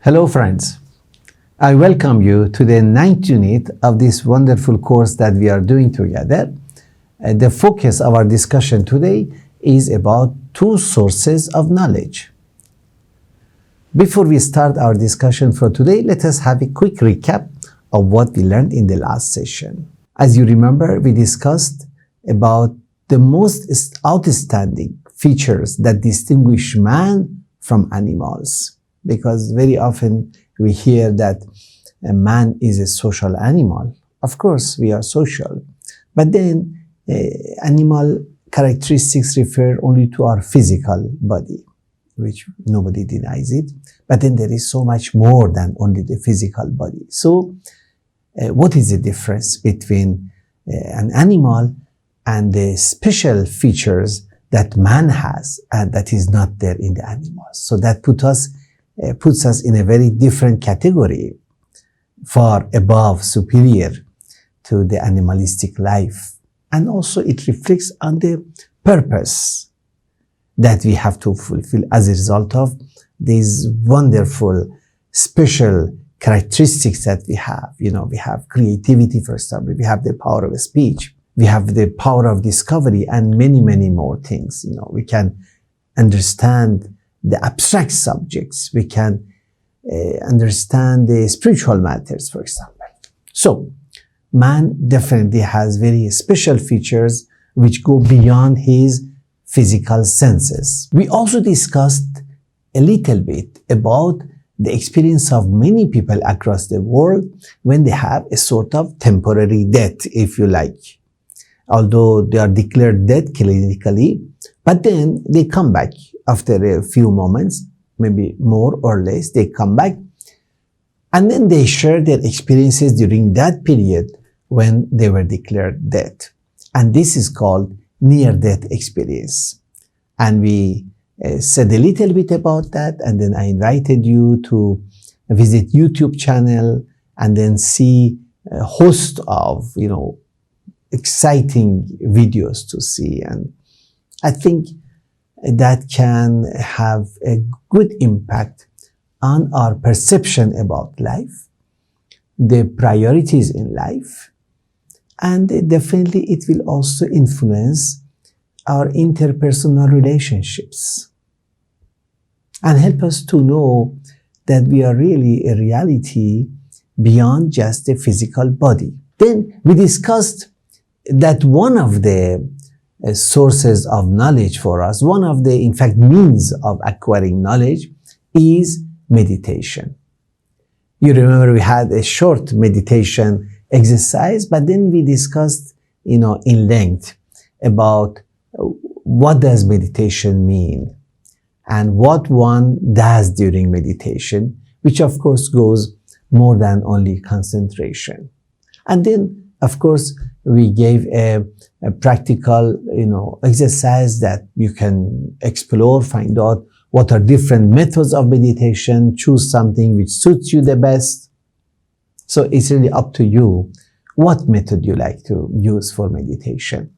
Hello friends, I welcome you to the 9th unit of this wonderful course that we are doing together. The focus of our discussion today is about two sources of knowledge. Before we start our discussion for today, let us have a quick recap of what we learned in the last session. As you remember, we discussed about the most outstanding features that distinguish man from animals. Because very often we hear that a man is a social animal. Of course, we are social. But then animal characteristics refer only to our physical body, which nobody denies it. But then there is so much more than only the physical body. So what is the difference between an animal and the special features that man has and that is not there in the animals? So that puts us in a very different category, far above, superior to the animalistic life. And also it reflects on the purpose that we have to fulfill as a result of these wonderful, special characteristics that we have. You know, we have creativity, for example. We have the power of speech. We have the power of discovery and many, many more things. You know, we can understand the abstract subjects. We can understand the spiritual matters, for example. So, man definitely has very special features which go beyond his physical senses. We also discussed a little bit about the experience of many people across the world when they have a sort of temporary death, if you like. Although they are declared dead clinically, but then they come back after a few moments, maybe more or less, they come back and then they share their experiences during that period when they were declared dead. And this is called near-death experience. And we said a little bit about that, and then I invited you to visit YouTube channel and then see a host of, exciting videos to see. And I think that can have a good impact on our perception about life, the priorities in life, and definitely it will also influence our interpersonal relationships and help us to know that we are really a reality beyond just the physical body. Then we discussed that one of the sources of knowledge for us, one of the, in fact, means of acquiring knowledge is meditation. You remember we had a short meditation exercise, but then we discussed, in length about what does meditation mean and what one does during meditation, which of course goes more than only concentration. And then, of course, we gave a practical, exercise that you can explore, find out what are different methods of meditation, choose something which suits you the best. So it's really up to you what method you like to use for meditation.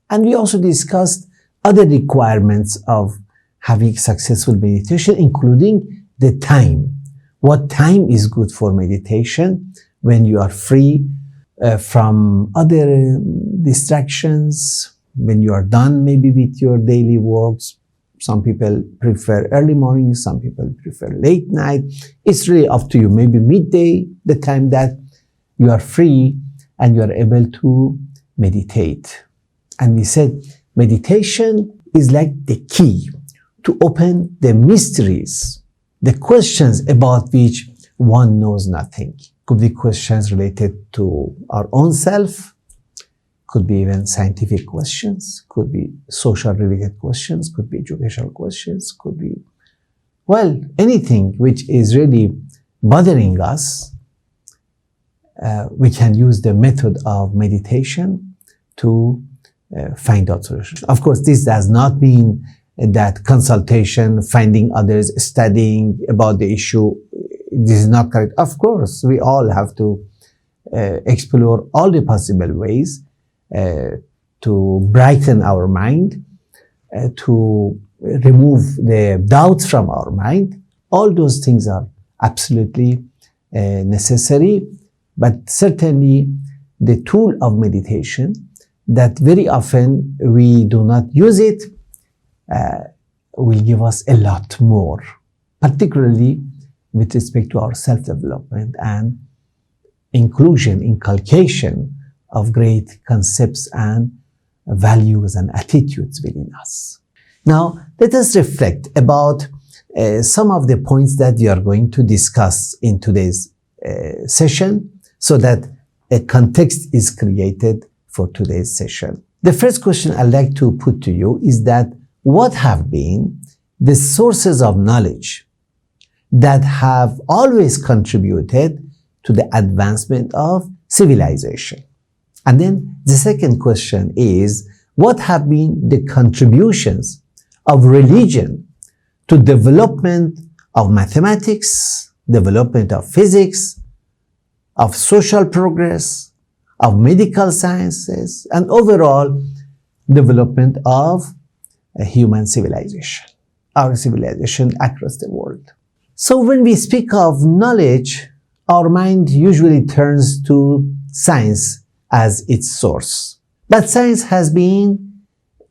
And we also discussed other requirements of having successful meditation, including the time. What time is good for meditation when you are free from other distractions, when you are done maybe with your daily works. Some people prefer early morning, some people prefer late night. It's really up to you. Maybe midday, the time that you are free and you are able to meditate. And we said meditation is like the key to open the mysteries, the questions about which one knows nothing. Could be questions related to our own self, could be even scientific questions, could be social related questions, could be educational questions, could be, anything which is really bothering us. We can use the method of meditation to find out solutions. Of course, this does not mean that consultation, finding others, studying about the issue, this is not correct. Of course, we all have to explore all the possible ways to brighten our mind, to remove the doubts from our mind. All those things are absolutely necessary, but certainly the tool of meditation that very often we do not use it will give us a lot more, particularly with respect to our self-development and inculcation of great concepts and values and attitudes within us. Now, let us reflect about some of the points that we are going to discuss in today's session so that a context is created for today's session. The first question I'd like to put to you is that what have been the sources of knowledge that have always contributed to the advancement of civilization? And then the second question is, what have been the contributions of religion to development of mathematics, development of physics, of social progress, of medical sciences, and overall development of a human civilization, our civilization across the world. So when we speak of knowledge, our mind usually turns to science as its source. But science has been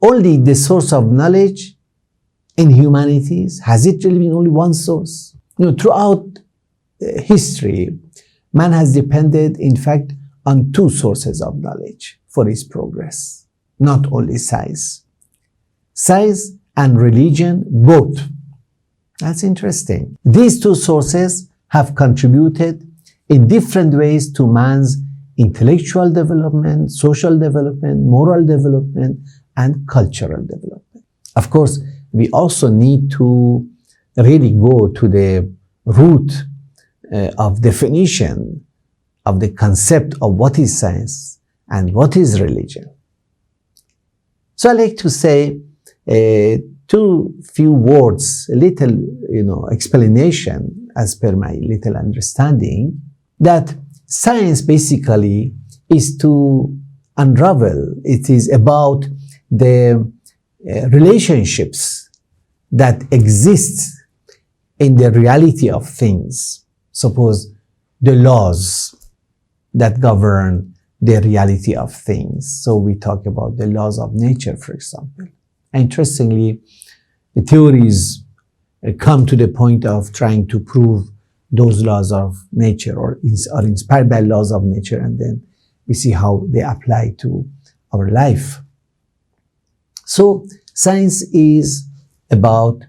only the source of knowledge in humanities. Has it really been only one source? Throughout history, man has depended, in fact, on two sources of knowledge for his progress, not only science. Science and religion, both. That's interesting. These two sources have contributed in different ways to man's intellectual development, social development, moral development, and cultural development. Of course, we also need to really go to the root of definition of the concept of what is science and what is religion. So I like to say few words, a little explanation as per my little understanding, that science basically is to unravel. It is about the relationships that exist in the reality of things. Suppose the laws that govern the reality of things. So we talk about the laws of nature, for example. Interestingly, the theories come to the point of trying to prove those laws of nature or are inspired by laws of nature, and then we see how they apply to our life. So science is about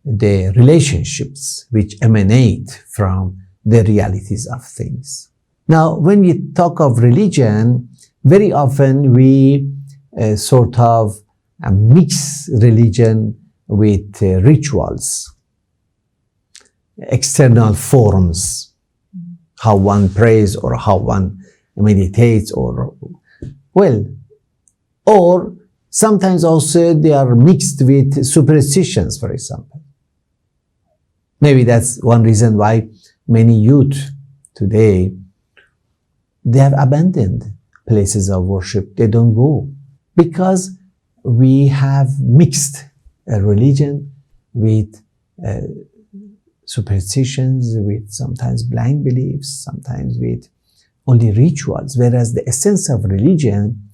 the relationships which emanate from the realities of things. Now, when we talk of religion, very often we sort of mix religion with rituals, external forms, how one prays or how one meditates, or sometimes also they are mixed with superstitions, for example. Maybe that's one reason why many youth today, they have abandoned places of worship. They don't go because we have mixed religion with superstitions, with sometimes blind beliefs, sometimes with only rituals, whereas the essence of religion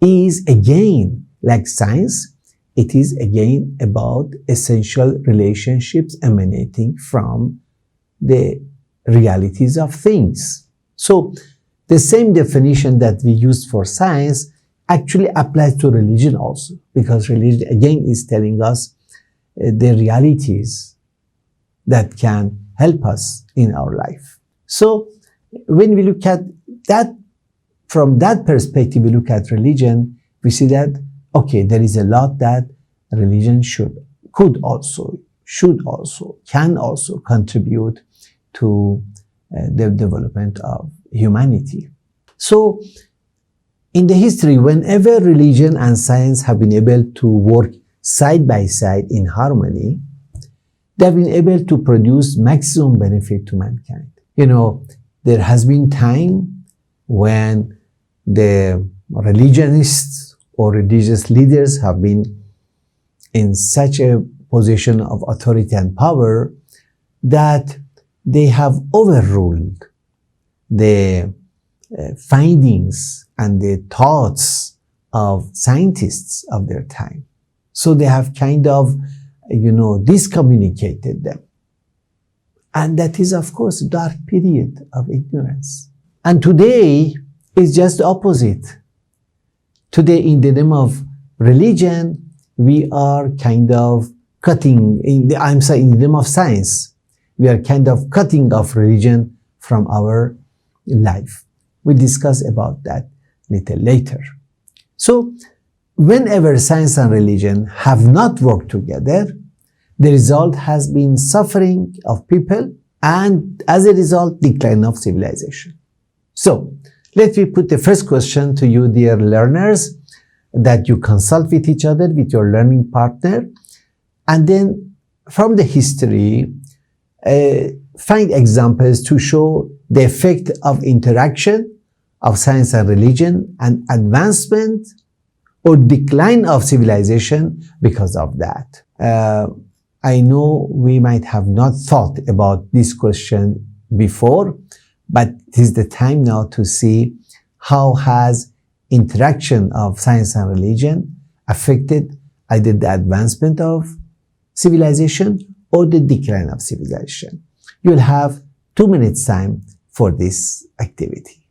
is again, like science, it is again about essential relationships emanating from the realities of things. So the same definition that we use for science actually applies to religion also, because religion again is telling us the realities that can help us in our life. So when we look at that, from that perspective, we look at religion, we see that, okay, there is a lot that religion can also contribute to the development of humanity. So in the history, whenever religion and science have been able to work side by side in harmony, they have been able to produce maximum benefit to mankind. There has been time when the religionists or religious leaders have been in such a position of authority and power that they have overruled the findings and the thoughts of scientists of their time. So they have kind of, discommunicated them. And that is, of course, a dark period of ignorance. And today is just the opposite. Today, in the name of religion, we are kind of cutting, in the name of science, we are kind of cutting off religion from our life. We'll discuss about that a little later. So, whenever science and religion have not worked together, the result has been suffering of people and, as a result, decline of civilization. So, let me put the first question to you, dear learners, that you consult with each other, with your learning partner, and then from the history, find examples to show the effect of interaction of science and religion and advancement or decline of civilization because of that. I know we might have not thought about this question before, but it is the time now to see how has interaction of science and religion affected either the advancement of civilization or the decline of civilization. You'll have 2 minutes time for this activity.